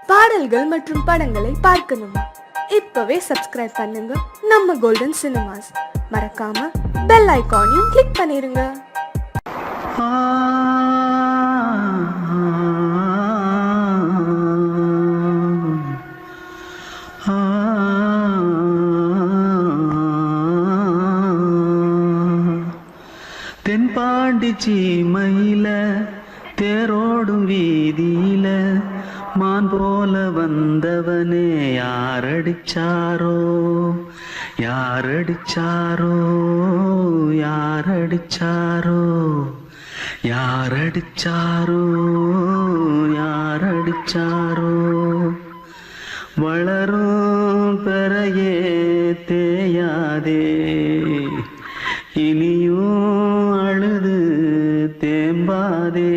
பாடல்கள் மற்றும் படங்களை பார்க்கணுமா? இப்பவே சப்ஸ்கிரைப் பண்ணுங்க நம்ம கோல்டன் சினிமாஸ். மறக்காம பெல் ஐகானையும் கிளிக் பண்ணிருங்க. தென்பாண்டி சீமையில தேரோடும் வீதியில மான் போல வந்தவனே யாரடிச்சாரோ யாரடிச்சாரோ யாரடிச்சாரோ யாரடிச்சாரோ யாரடிச்சாரோ வளரும் பெறையே தேயாதே இனியும் அழுது தேம்பாதே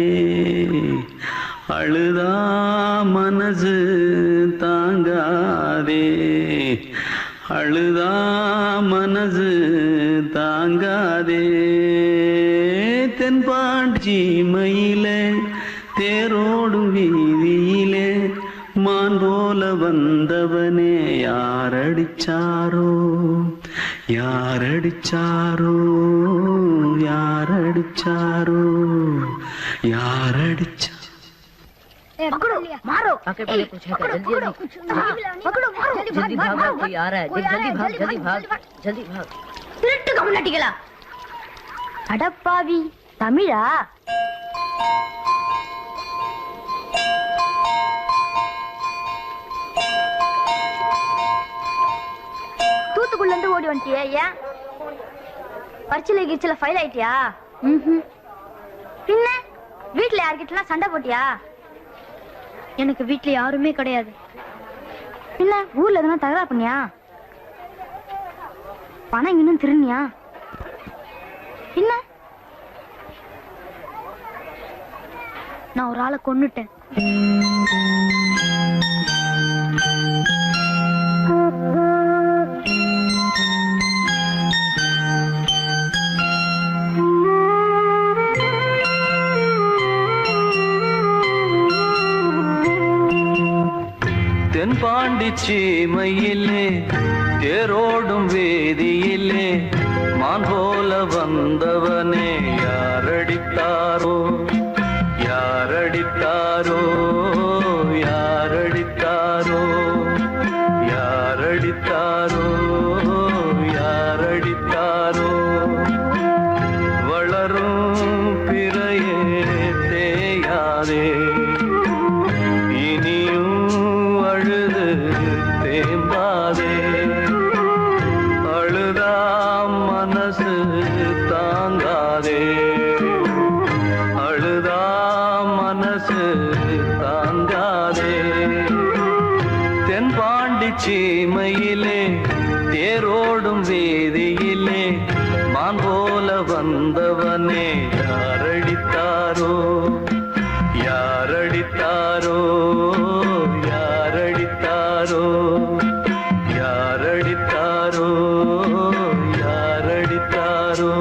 அழுதா மனசு தாங்காதே அழுதா மனசு தாங்காதே தென்பாண்டி மயிலே தேரோடும் வீதியிலே மான் போல வந்தவனே யாரடிச்சாரோ யாரடிச்சாரோ யாரடிச்சாரோ யாரடிச்சா पकड़ो मारो आके पहले पूछेगा जल्दी जल्दी पकड़ो मारो जल्दी भाग कोई आ रहा है जल्दी भाग திருட்டு கம்னாட்டிகளா அடப்பாவி தமிழா தூத்துக்குள்ள இருந்து ஓடி வந்துட்டியா? ஏன் பரிச்சையில கிச்சல ஃபைல் ஆயிட்டியா? பின்ன வீட்டுல யார்கிட்டலாம் சண்டை போட்டியா? எனக்கு வீட்டுல யாருமே கிடையாது. பின்ன ஊர்ல எதுனா தகராறு பண்ணியா? பணம் இன்னும் திருநியா? பின்ன நான் ஒரு ஆளை கொன்னுட்டேன். தென்பாண்டி சீமையிலே தேரோடும் வேதியிலே மான் போல வந்தவனே யாரடித்தாரோ யாரடித்தாரோ யாரடித்தாரோ யாரடித்தாரோ யாரடித்தாரோ வளரும் பிறையே தேயாதே தேம்பாதே அழுதா மனசு தாங்காதே அழுதா மனசு தாங்காதே தென்பாண்டி சீமையிலே தேரோடும் வேதியிலே மான் போல வந்தவனே யாரடித்தாரோ யாரடித்தாரோ யாரடித்தாரோ யாரடித்தாரோ யாரடித்தாரோ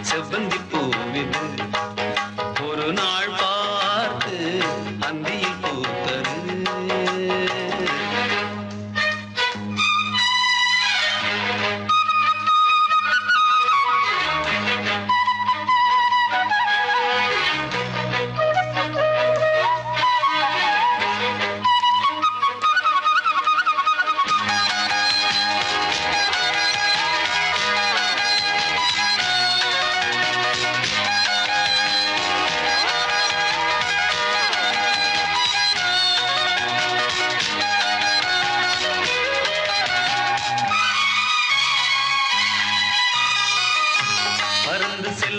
செவ்வந்தி பூவிது ஒரு நாள் பார்த்து அந்தியில் பூத்தது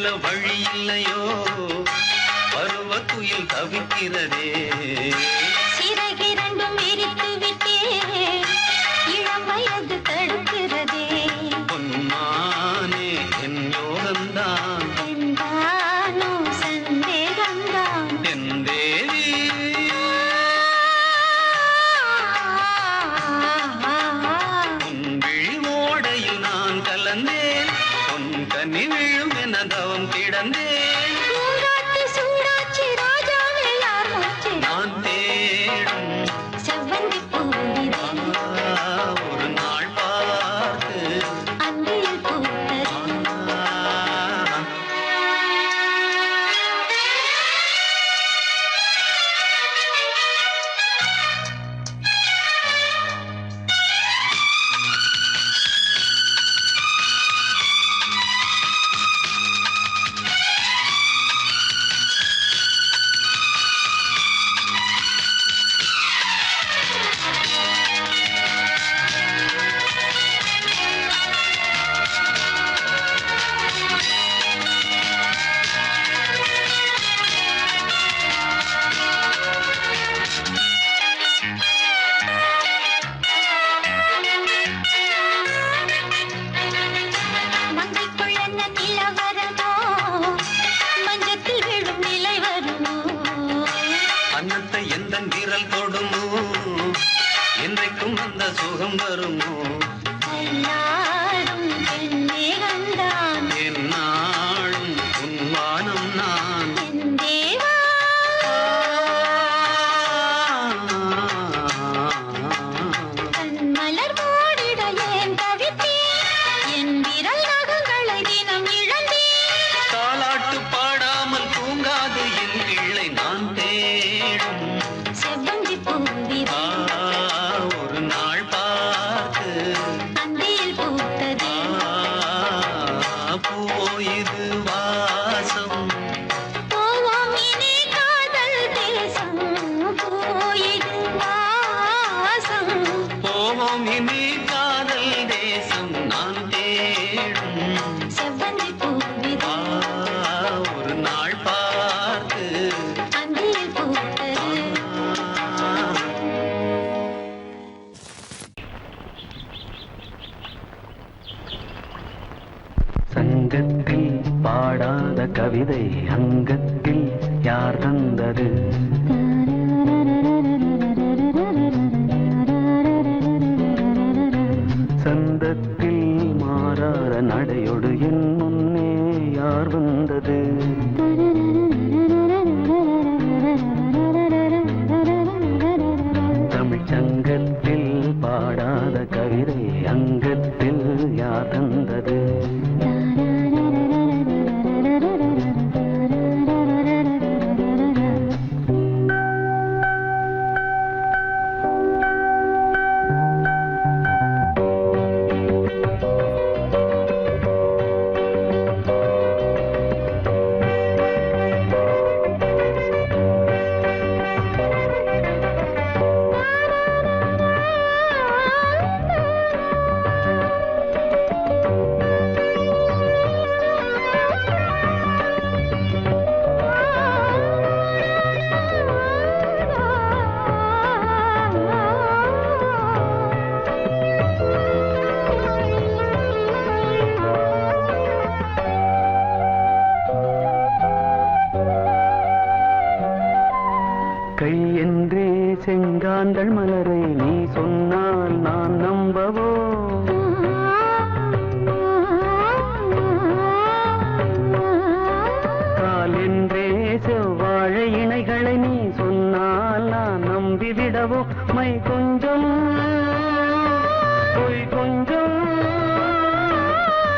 செல்ல வழி இல்லையோ பருவ குயில் தவிக்கிறதே சிறகிரண்டும் விரித்து விட்டே இளம் வயது தடுக்கிறதே பொன்மானே என் யோகந்தான் என்றானோ சந்தேகந்தான் என் தேவி உன் விழிமோடையில் நான் கலந்தேன் உன் கனி விழும் என தவம் கிடந்தேன் பூங்காத்து சூடாச்சி ராஜாவே யார் மூச்சு நான் தேடும் செவ்வந்தி பூவிதே ஒரு நாள் பார்த்து அந்தியில் பூத்தது மங்கைக்குள் என்ன நிலவரமோ மஞ்சத்தில் விழும் நிலை வருமோ அன்னத்தை எந்த விரல் தொடுமோ என்றைக்கும் அந்த சுகம் வருமோ எல்லாரும் பெண்ணே கண்டான் என்னாலும் உன்வானம் நான் என் தேவா கண் மலர் மூடிட ஏன் தவித்தேன் என் விரல் நகங்களை தினம் இழந்தேன் தாலாட்டு பாடாமல் தூங்காது என் பிள்ளை நான் தேடும் செவ்வந்தி பூவிதே ஒரு நாள் பார்த்து அந்தியில் பூத்தது போயுது வாசம் போவோம் இனி காதல் தேசம் போயிடு வாசம் போவோம் இனி காதல் தேசம் நான் தேடும் செவ்வந்தி பூவிதே ஒரு நாள் பார்த்து அந்தியில் பூத்தது சங்கத்தில் பாடாத கவிதை அங்கத்தில் யார் தந்தது சந்தத்தில் மாறாத நடையொடு என் முன்னே யார் வந்தது தமிழ்ச் சங்கத்தில் பாடாத கவிதை அங்கத்தில் யார் தந்தது கை என்றே செங்காந்தள் மலரை நீ சொன்னால் நான் நம்பவோ கால் என்றே செவ்வாழை இணைகளை நீ சொன்னால் நான் நம்பிவிடவோ மை கொஞ்சம் பொய் கொஞ்சம்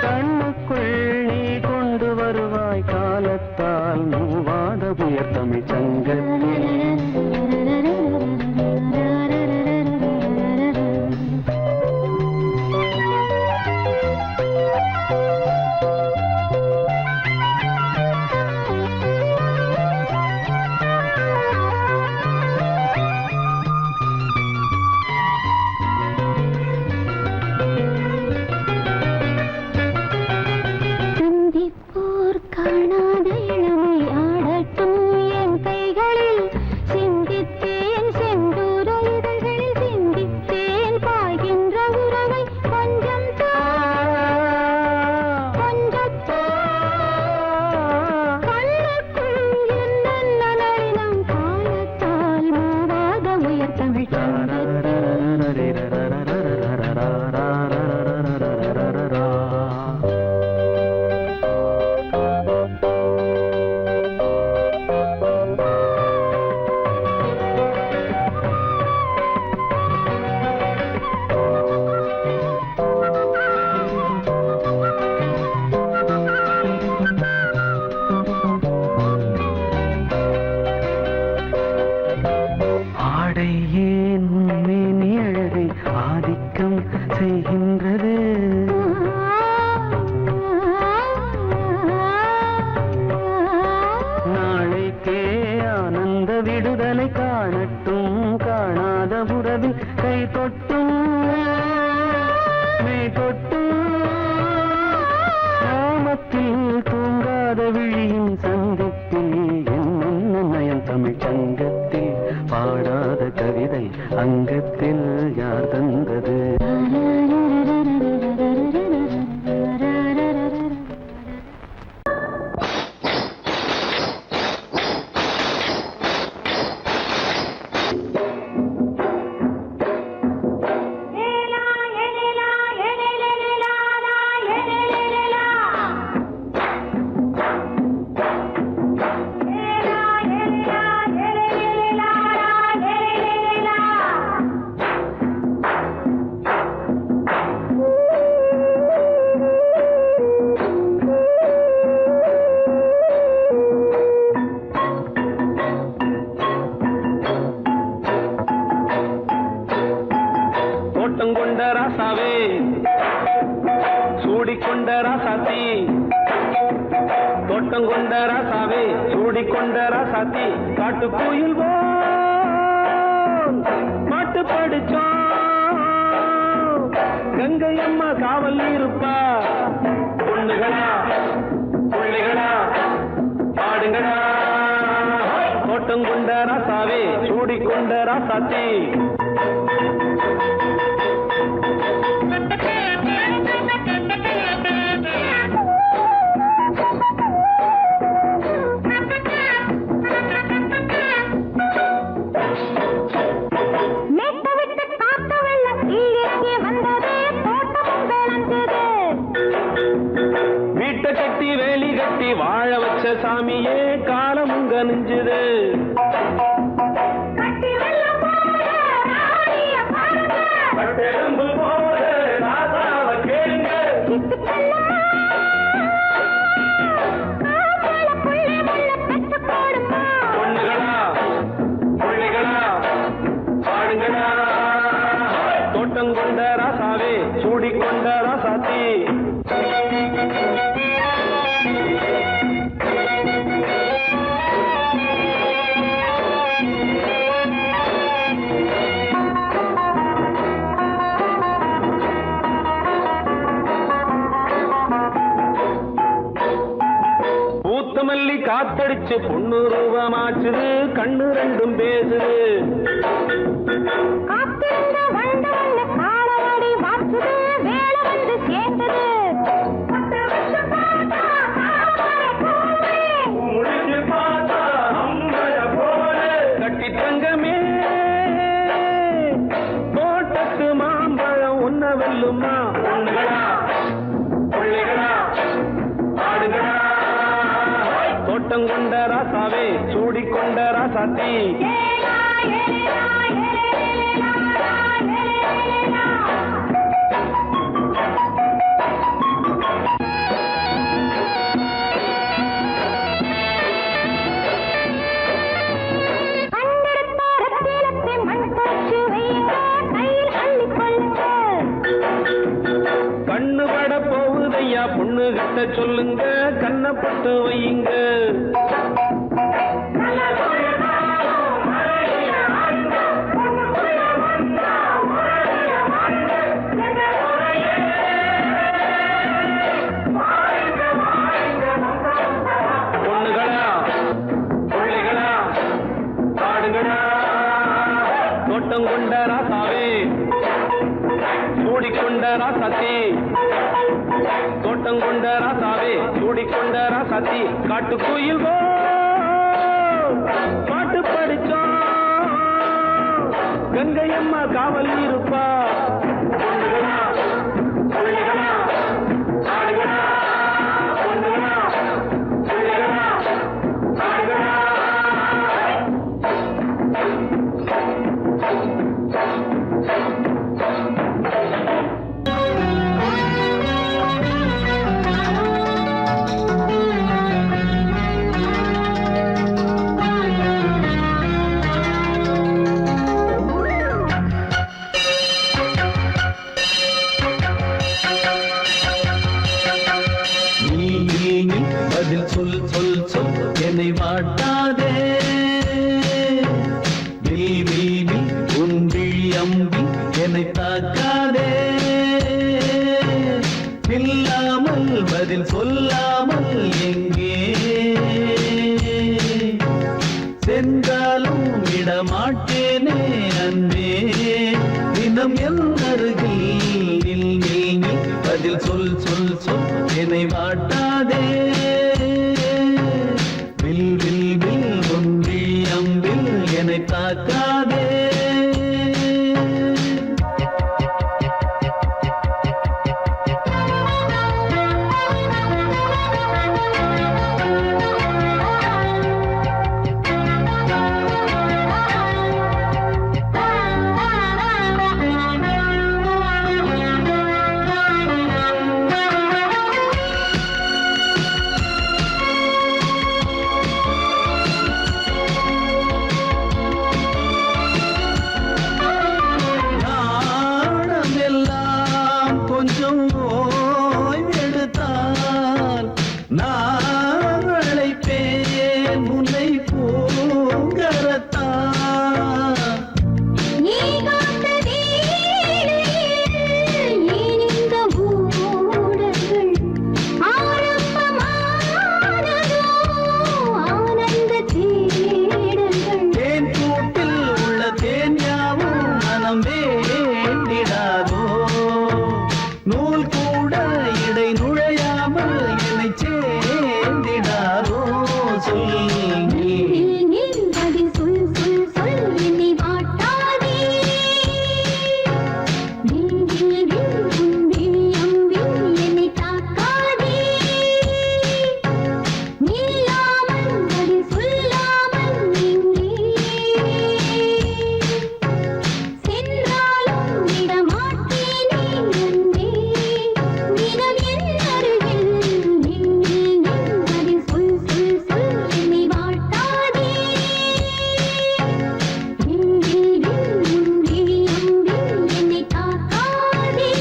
கண்ணுக்குள் நீ கொண்டு வருவாய் காலத்தால் மூவாத புயர் தமிழ்ச் சங்கத்தில் செய்கின்றது. நாளைக்கே ஆனந்த விடுதலை காணட்டும், காணாத உறவில் கை தொட்டும் மெய் தொட்டும், கிராமத்தில் தூங்காத விழியின் சந்திப்பில் என்ன நயம் தமிழ் சங்கத்தில் பாடாத கவிதை அங்கத்தில் யார் தந்தது? கொண்ட ராசாவே சூடிக்கொண்ட ராசாத்தி, தோட்டம் கொண்ட ராசாவே சூடிக்கொண்ட ராசாத்தி, காட்டு கோயில் மாட்டு படிச்சோம், கங்கை அம்மா காவல் இருப்பா, பொண்ணுகளா பிள்ளைகளா பாடுங்களா, தோட்டம் கொண்ட ராசாவே சூடிக்கொண்ட ராசாத்தி. வீட்டை கட்டி வேலி கட்டி வாழ வச்ச சாமியே காலம் உங்க நெஞ்சுது, பொண்ணுகளா பிள்ளைகளா பாடுங்களா, தோட்டம் கொண்ட ராசாவே சூடிக்கொண்ட ராசாத்தி. பூத்தமல்லி காத்தடிச்சு பொண்ணு ரூபமாச்சுது, கண்ணு ரெண்டும் பேசுது, கட்டி தங்கமே தோட்டத்து மாம்பழம் உன்ன வெல்லுமா, பொண்ணுகளா பிள்ளைகளா பாடுங்களா, தோட்டம் கொண்ட ராசாவே சூடிக்கொண்ட ராசாத்தி. கண்ணு பட போகுதையா பொண்ணு கிட்ட சொல்லுங்க, கண்ணப்பட்டு வையுங்க, பொண்ணுகளா பிள்ளைகளா பாடுங்களா, தோட்டம் கொண்ட ராசாவே சூடிக்கொண்ட ராசாத்தி, தோட்டம் கொண்ட ராசாவே சூடிக்கொண்ட ராசாத்தி, காட்டு கோயில் பாட்டு படிச்சோம், கங்கை அம்மா காவல் இருப்பா, பொண்ணுகளா பிள்ளைகளா பாடுங்களா, பொண்ணுகளா பிள்ளைகளா பாடுங்களா. என்னை தாக்காதே இல்லாமல் பதில் சொல்லாமல் எங்கே சென்றாலும் விடமாட்டேனே அன்பே தினம் என் அருகில் நில் நில் நில் பதில் சொல் சொல் சொல் என்னை வாட்டாதே வில் வில் வில் ஒன்றி அம்பில் என்னை தாக்காதே கொஞ்சம் ஓய்வெடுத்தால் நான் அழைப்பேன் உன்னை பூங்கரத்தான் நீ காத்த வேளையில் ஏன் இந்த ஊடல்கள் ஆரம்பமானதோ ஆனந்த தேடல்கள் தேன் கூட்டில் உள்ள தேன் யாவும் மனம் வேண்டிடாதோ நூல் கூட இடை நுழையாமல் என்னை சேர்ந்திடாதோ சொல் நீ பதில் சொல் சொல் சொல் என்னை வாட்டாதே வில் வில் வில் உன்னில் அம்பில் என்னை தாக்காதே நில்லாமல் பதில் சொல்லாமல் எங்கே சென்றாலும் விடமாட்டேனே அன்பே தினம் என் அருகில் நில் நில் நில் பதில் சொல் சொல் சொல் என்னை வாட்டாதே வில் வில் வில் உன்னில் அம்பில் என்னை தாக்காதே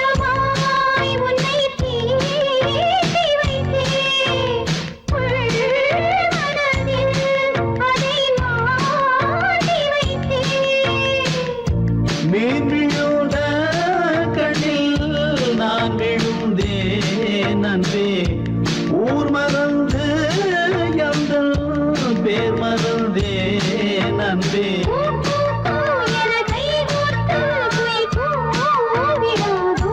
ஓவியமாய் உன்னை தீட்டி வைத்தேன் உள்மனதில் அதை மாட்டி வைத்தேன் மீன் விழுந்த கண்ணில் நான் விழுந்தேன் அன்பே ஊர் மறந்து எந்தன் பேர் மறந்தேன் அன்பே என கை கோர்த்து குயில் கூவிடாதோ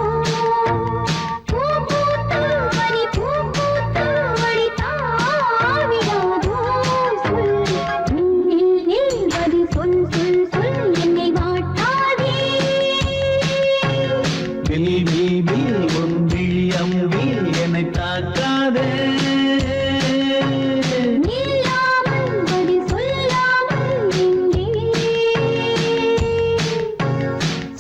பூ பூத்து மணி பூ பூத்து மணி தாவிடாதோ சொல் நில் நில் பதில் சொல் சொல் சொல் என்னை வாட்டாதே வில் வில் வில் ஒன்றில் அம்பில் என்னை தாக்காதே நில்லாமல் பதில் சொல்லாமல் எங்கே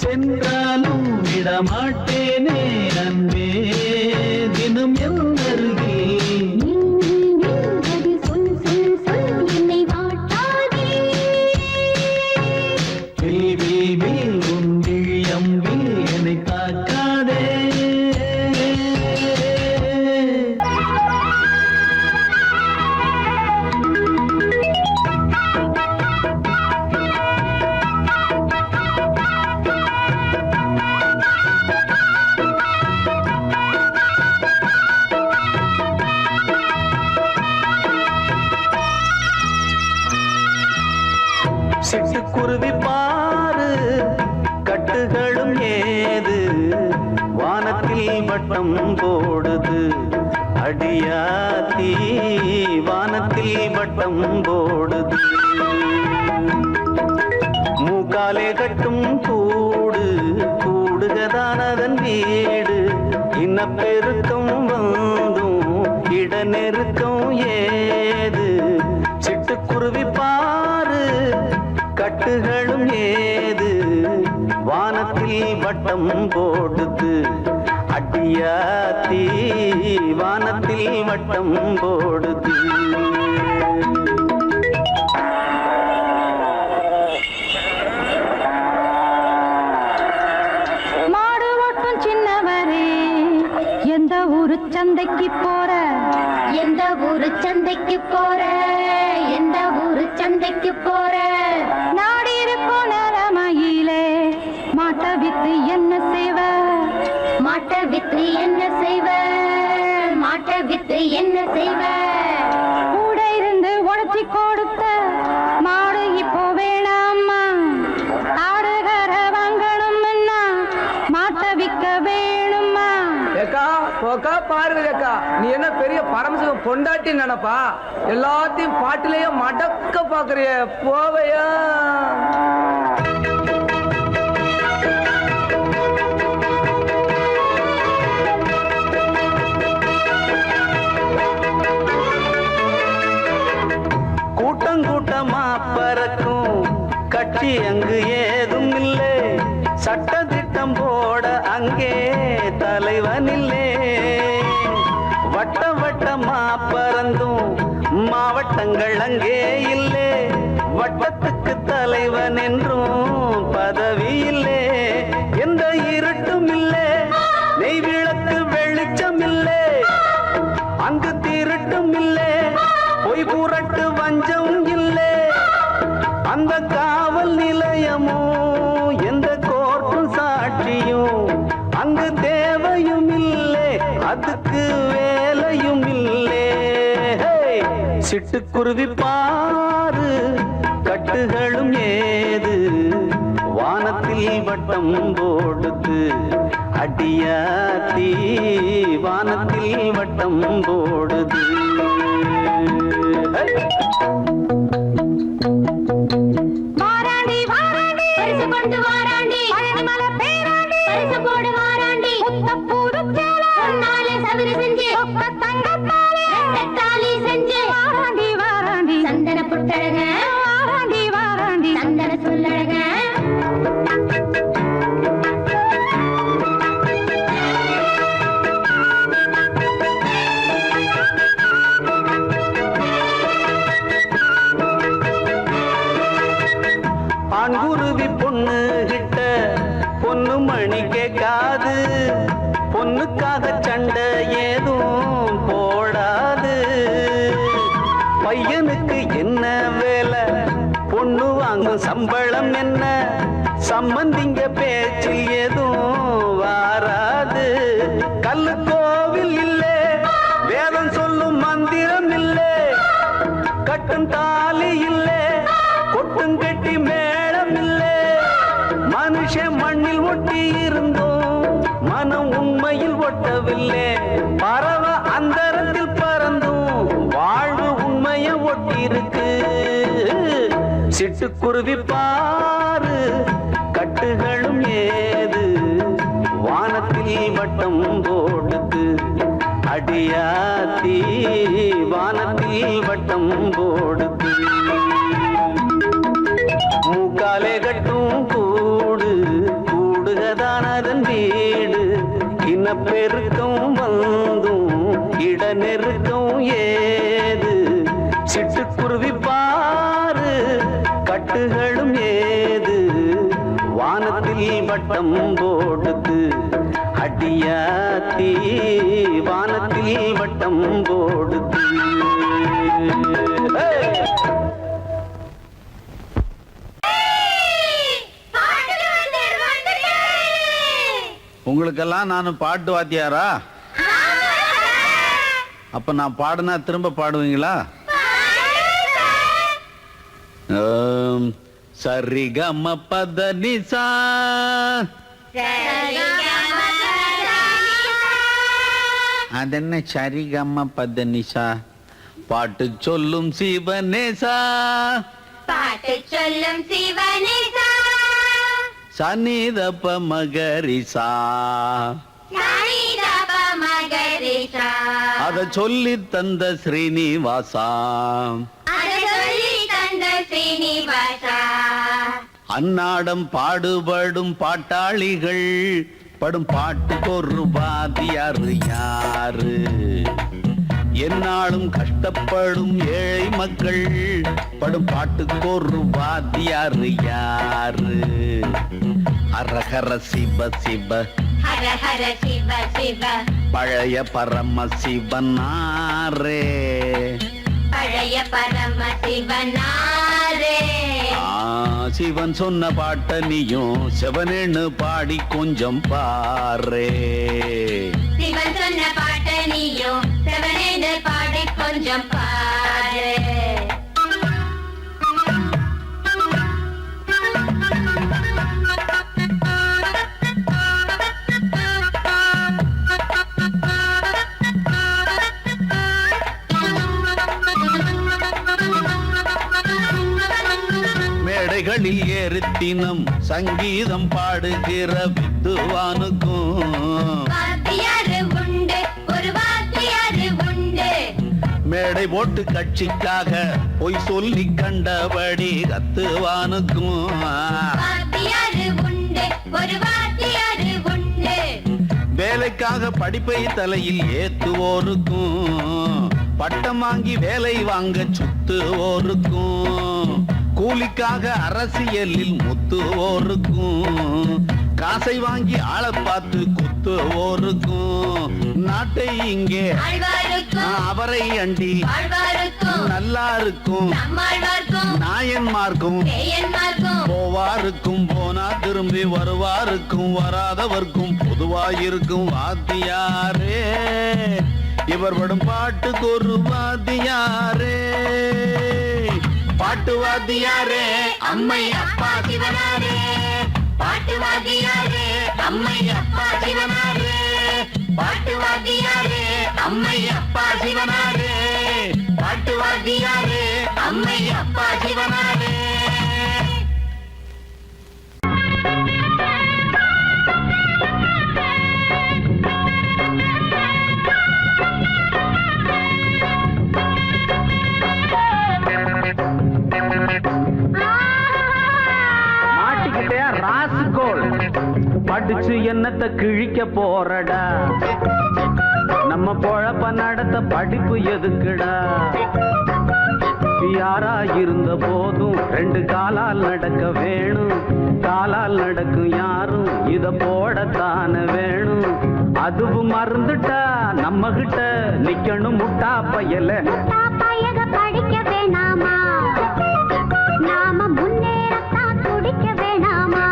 சென்றாலும் விடமாட்டேனே அன்பே தினம் என் அருகில் நில் நில் நில் பதில் சொல் சொல் சொல் என்னை வாட்டாதே வில் வில் வில் ஒன்றில் அம்பில் என்னை தாக்காதே சிட்டுக்குருவி பாரு கட்டுகளும் ஏது வானத்தில் வட்டம் போடுது அடியாத்தி வானத்தில் வட்டம் போடுது மூக்காலே கட்டும் கூடு கூடுகதான் அதன் வீடு இன்னப்பெருக்கம் வந்தும் இட நெருக்கம் ஏது சிட்டுக்குருவி பாரு கட்டுகளும் ஏது வானத்தில் வட்டம் போடுது அடியாத்தி வானத்தில் வட்டம் போடுது. மாடு ஓட்டும் சின்னவரே எந்த ஊரு சந்தைக்கு போற எந்த ஊரு சந்தைக்கு போற எந்த ஊரு சந்தைக்கு போற நாடி இருக்கும் நிலமையிலே மாட்ட வித்து என்ன செய்வ மாட்ட வித்து என்ன செய்வ மாட்ட வித்து என்ன செய்வ கூட இருந்து உழைச்சி கொடுத்த மாடு இப்போ வேணாமா ஆடுகிற வாங்கணும்னா மாட்ட விற்க வேணுமா ஏக்கா போக்கா பாருங்க ஏக்கா, நீ என்ன பெரிய பரமசிவம் பொண்டாட்டி நினைப்பா? எல்லாத்தையும் பாட்டிலேயே மடக்க பாக்குறிய போவையா? கூட்டம் கூட்டமா பறக்கும் கட்சி அங்கு ஏதும் இல்லை, சட்ட திட்டம் போட அங்கே தலைவன் இல்லை. வட்ட வட்டமா பறந்தும் மாவட்டங்கள் அங்கே இல்லை, வட்டத்துக்கு தலைவன் என்றும் பதவி இல்லை. எந்த இருட்டும் இல்லை, நெய் விளக்கு வெளிச்சம் இல்லை, அங்கு திருட்டும் இல்லை, பொய் புரட்டு வஞ்சம் இல்லை. அந்த காவல் நிலையமும் எந்த கோர்ட்டும் சாட்சியும் அங்கு தேவையும் இல்லை, அதுக்கு வேலையும் இல்லை. சிட்டுக்குருவி பாரு கட்டுகளும் ஏது வானத்தில் வட்டம் போடுது அடியாத்தி வானத்தில் வட்டம் போடுது. வாராண்டி வாராண்டி பரிசு கொண்டு வாராண்டி பழனி மலை பேராண்டி பரிசு போடு வாராண்டி புத்தப்பூடு சேல பொன்னாலே சதுர செஞ்சு ஒப்ப தங்கத்தாலே ரெட்டத்தாலி செஞ்சு வாராண்டி வாராண்டி சந்தன புட்டழக வாராண்டி வாராண்டி சந்தன சொல்லழக ஆண்குருவி பொண்ணு கிட்ட பொண்ணு மணி கேட்காது, பொண்ணுக்காக சண்டை ஏதும் போடாது. பையனுக்கு என்ன வேலை, பொண்ணு வாங்கும் சம்பளம் என்ன, சம்பந்திங்க பேச்சில் எதுவும் வாராது. கல்லு கோவில் இல்லை, வேதம் சொல்லும் மந்திரம் இல்லை, கட்டும் தாலி இல்லை, கொட்டும் கட்டி மேளம் இல்லை. மனுஷன் மண்ணில் ஒட்டி இருந்தோம், மனம் உண்மையில் ஒட்டவில்லை. பறவ அந்தரத்தில் பறந்தும் வாழ்வு உண்மைய ஒட்டி இருக்கு. சிட்டுக்குருவி பாரு கட்டுகளும் ஏது வானத்தில் வட்டம் போடுது அடியாத்தி வானத்தில் வட்டம் போடுது. மூக்காலே கட்டும் கூடு கூடுகதான் அதன் வீடு, இனப்பெருக்கம் வந்தும் இட நெருக்கம் ஏது. சிட்டுக்குருவி பாரு கட்டுகளும் ஏது வானத்தில் வட்டம் போடுது அடியாத்தி வானத்தில் வட்டம் போடுது. உங்களுக்கெல்லாம் நான் பாட்டு வாத்தியாரா? அப்ப நான் பாடுனா திரும்ப பாடுவீங்களா? சரிகம பத நிசா அதென்ன சரிகம பத நிசா? பாட்டு சொல்லும் சிவனேசா பாட்டு சொல்லும் சிவனேசா சனிதப்ப மகரிசா சனிதப்ப மகரிசா அத சொல்லி தந்த ஸ்ரீனிவாசா அத சொல்லி தந்த ஸ்ரீனிவாசா அன்னாடம் பாடுபடும் பாட்டாளிகள் படும் பாட்டுக்கு ஒரு வாத்தியாரு யாரு? என்னாலும் கஷ்டப்படும் ஏழை மக்கள் படும் பாட்டுக்கு ஒரு வாத்தியாரு யாரு? அரஹர சிவ சிவ ஹர ஹர சிவ சிவ பழைய பரம சிவனாரே, பழைய பரம சிவனாரே. சிவன் சொன்ன பாட்ட நீயும் சிவனேன்னு பாடி கொஞ்சம் பாரே. சிவன் சொன்ன பாட்ட நீயும் சிவனேன்னு பாடி கொஞ்சம் பாரு. மேடைகளில் ஏறித்தினம் சங்கீதம் பாடுகிற வித்துவானுக்கும் வாத்தியாரு உண்டு, ஒரு வாத்தியாரு உண்டு. மேடை போட்டு கட்சிக்காக பொய் சொல்லி கண்டபடி கத்துவானுக்கும் வாத்தியாரு உண்டு, ஒரு வாத்தியாரு உண்டு. வேலைக்காக படிப்பை தலையில் ஏத்துவோருக்கும் பட்டம் வாங்கி வேலை வாங்க சுத்துவோருக்கும் கூலிக்காக அரசியலில் முத்துவோருக்கும் காசை வாங்கி ஆளை பார்த்து குத்துவோருக்கும் நாட்டை இங்கே ஆழ்வாருக்கும் அவரை அண்டி ஆழ்வாருக்கும் நல்லா இருக்கும் நம்மாழ்வாருக்கும் நாயன்மார்க்கும் பேயன்மார்க்கும் போவாருக்கும் போனா திரும்பி வருவாருக்கும் வராதவர்க்கும் பொதுவாயிருக்கும் வாத்தியாரே. இவர் படும் பாட்டுக்கு ஒரு வாத்தியாரே. பாட்டு வாத்தியாரே அம்மை அப்பா சிவனாரே, பாட்டு வாத்தியாரே அம்மை அப்பா சிவனாரே, பாட்டு வாத்தியாரே அம்மை அப்பா சிவனாரே, பாட்டு வாத்தியாரே அம்மை அப்பா சிவனாரே. மாட்டிக்கிட்டே ராசுகோள் படிச்சு என்னத்த கிழிக்க போறடா? நம்ம பொழப்ப நடத்த படிப்பு எதுக்குடா? யாரா இருந்த போதும் ரெண்டு காலால் நடக்க வேணும். காலால் நடக்கும் யாரும் இத போடத்தான வேணும். அதுவும் மறந்துட்டா நம்ம கிட்ட நிக்கணும் முட்டா பயல. பயக படிக்க வேணாமா, நாம முன்னேறத்தான் துடிக்க வேணாமா?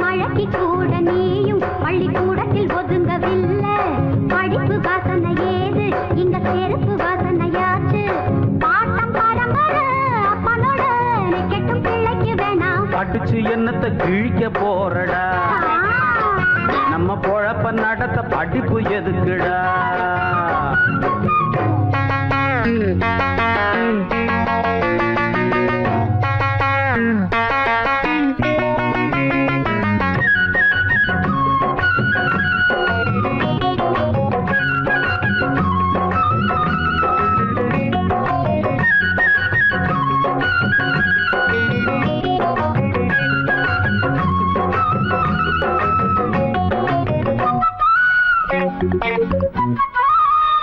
மழைக்கு கூட நீயும் பள்ளிக்கூடத்தில் ஒதுங்கவில்லை. படிப்பு வாசனை ஏது, இங்க செருப்பு வாசனையாச்சு. பாட்டம் பரம்பரை அப்பனோட கெட்டும் பிள்ளைக்கு வேணாம். படிச்சு என்னத்த கிழிக்க போறடா? நம்ம பொழப்ப நடத்த படிப்பு எதுக்குடா?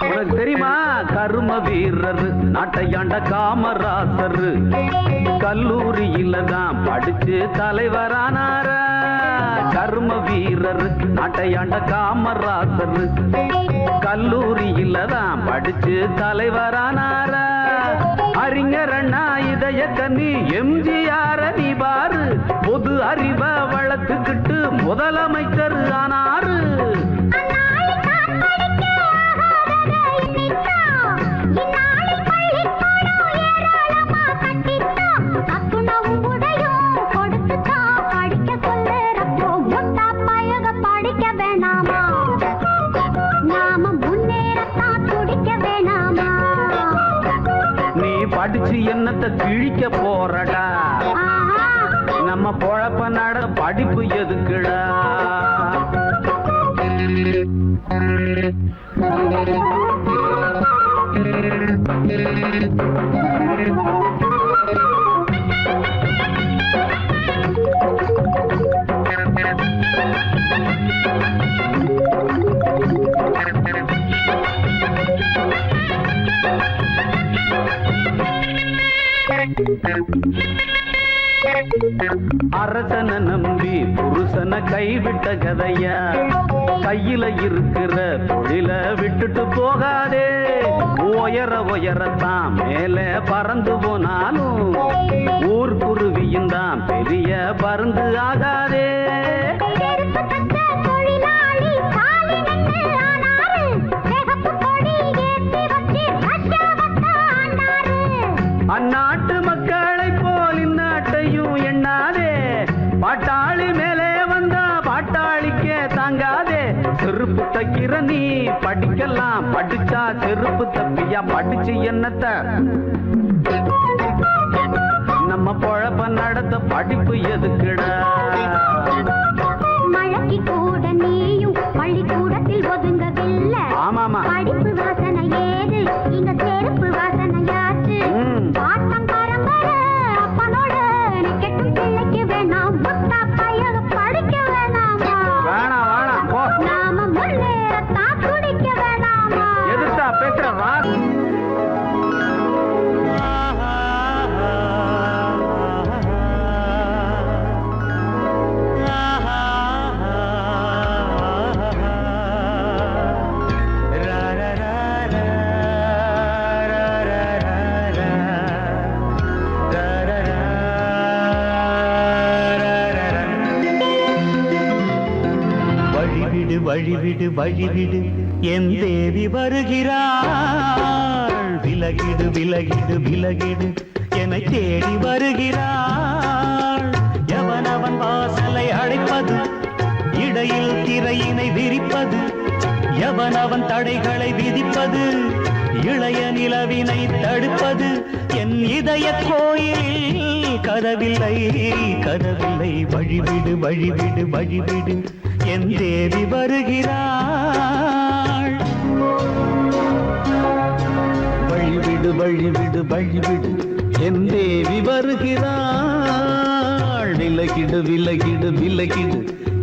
உனக்கு தெரியுமா கரும வீரர் நாட்டையாண்ட காமராசர் கல்லூரியில தான் படிச்சு தலைவரானார. கரும வீரர் நாட்டையாண்ட காமராசர் கல்லூரியில தான் படிச்சு தலைவரானார. அறிஞர் அண்ணா இதய கண்ணி எம்ஜிஆர் நீ பாரு, பொது அறிவ வளர்த்துக்கிட்டு முதலமைச்சர் ஆனாரு. படிச்சு என்னத்த கிழிக்க போறடா? நம்ம பொழப்ப நட படிப்பு எதுக்குடா? அரசனை நம்பி புருஷனை கைவிட்ட கதையா, கையில இருக்கிற தொழில விட்டுட்டு போகாதே. உயரத்தான் மேலே பறந்து போனாலும் ஊர்க்குருவியும் தான் பெரிய பருந்து ஆகாதே. அந்நாட்டு மக்களை போல் இந்நாட்டையும் எண்ணாதே. பாட்டாளி மேலே வந்தா பாட்டாளிக்கே தாங்காதே. செருப்பு தைக்கிற நீ படிக்கலாம், படிச்சா செருப்பு தப்பியா படிச்சு என்னத்த? நம்ம பொழப்ப நடத்த படிப்பு எதுக்குடா? மழைக்கு கூட நீயும் பள்ளிக்கூடத்தில் ஒதுங்கவில்லை. ஆமாமா, படிப்பு வாசனை ஏது, இங்க செருப்பு வாசனையாச்சு. பாட்டம் பரம்பரை அப்பனோட கெட்டும் பிள்ளைக்கு வேணாம், முட்டா பையக படிக்க வேணாமா? வேணாம் போ. நாம முன்னேறத்தான் துடிக்க வேணாமா? எதுத்தா பேசுற வா. வழிவிடு வழிவிடு என் தேவி வருகிறாள். விலகிடு விலகிடு விலகிடு என்னை தேடி வருகிறாள். எவனவன் வாசலை அடைப்பது, இடையில் திரையினை விரிப்பது, எவனவன் தடைகளை விதிப்பது, இளைய நிலவினை தடுப்பது. என் இதய கோயிலில் கதவில்லை கதவில்லை. வழிவிடு வழிவிடு வழிவிடு என் தேவி வருகிறாள். வழிவிடு வழிவிடு வழிவிடு என் தேவி வருகிறாள். விலகிடு விலகிடு விலகிடு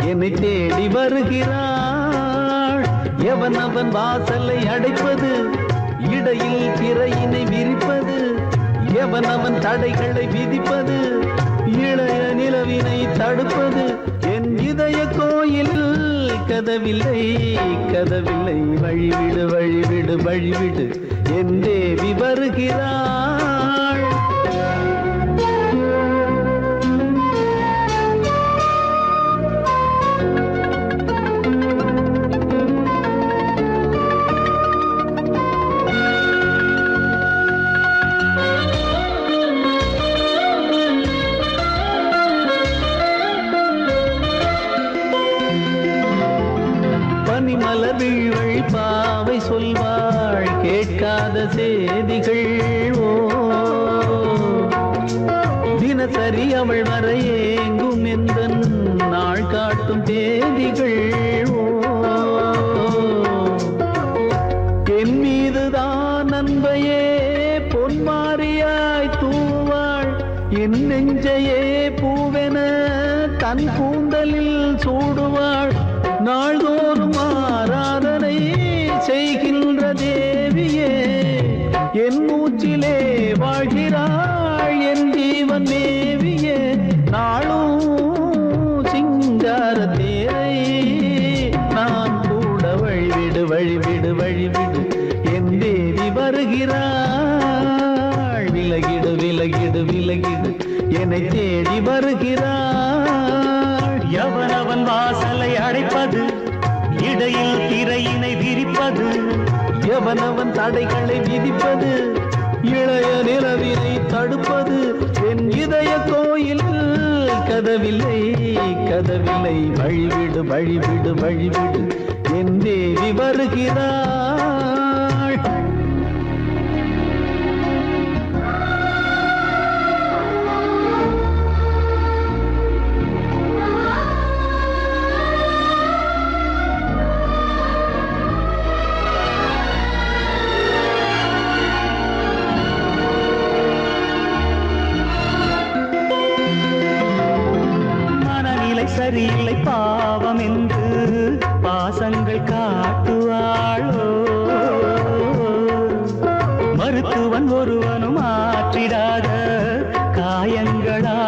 என்னை தேடி வருகிறாள். எவன் அவன் வாசலை அடைப்பது, இடையில் திரையினை விரிப்பது, எவன் அவன் தடைகளை விதிப்பது, இளைய நிலவினை தடுப்பது. என் இதய கோயில் கதவில்லை கதவில்லை. வழிவிடு வழிவிடு வழிவிடு என் தேவி வருகிறாள். பனிமலர் வீழ்வழி பாவை சொல்வாள் கேட்காத செய்திகள். ஓ தினசரி அவள் வர ஏங்கும் எந்த நாள் காட்டும் தேதிகள். ஓ என் மீதுதான் அன்பையே பொன்மாரியாய் தூவாள். என் நெஞ்சையே பூவென தன் கூந்தலில் சூடுவாள். நாள்தோறும் ஆராதனை செய்கின்ற தேவியே, என் மூச்சிலே வாழ்கிறாள் என் ஜீவன் தேவியே. நாளும் சிங்கார தேரை நான் கூட வழிவிடு வழிவிடு வழிவிடு என் தேவி வருகிறாள். விலகிடு விலகிடு விலகிடு என்னை தேடி வருகிறாள். எவனவன் வாசலை அடைப்பது, இடையில் திரையினை விரிப்பது, எவனவன் தடைகளை விதிப்பது, இளைய நிலவினை தடுப்பது. என் இதய கோயில் கதவில்லை கதவில்லை. வழிவிடு வழிவிடு வழிவிடு என் தேவி வருகிறாள். சரியில்லை பாவம் என்று பாசங்கள் காட்டுவாளோ மருத்துவன் ஒருவனும் ஆற்றிடாத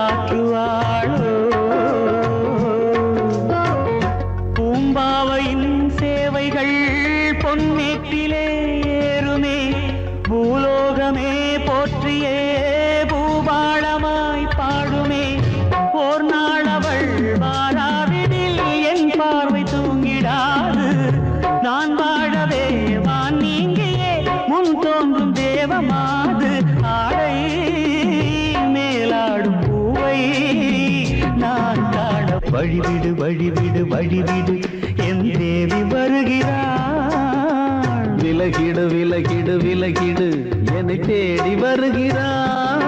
காயங்களாற்றுவாளோ பூம்பாவையின் சேவைகள் பொன்னேற்றிலே ஏறுமே பூலோகமே போற்றியே பூபாளமாய் பாடுமே ஓர் நாளவள் வாராவிடில் என் பார்வை தூங்கிடாது நான் வாழவே வான் நீங்கியே முன் தோன்றும் தேவமாது ஆடை மேலாடும் பூவை நான் காண வழிவிடு வழிவிடு வழிவிடு என் தேவி வருகிறாள் விலகிடு விலகிடு விலகிடு என்னை தேடி வருகிறாள்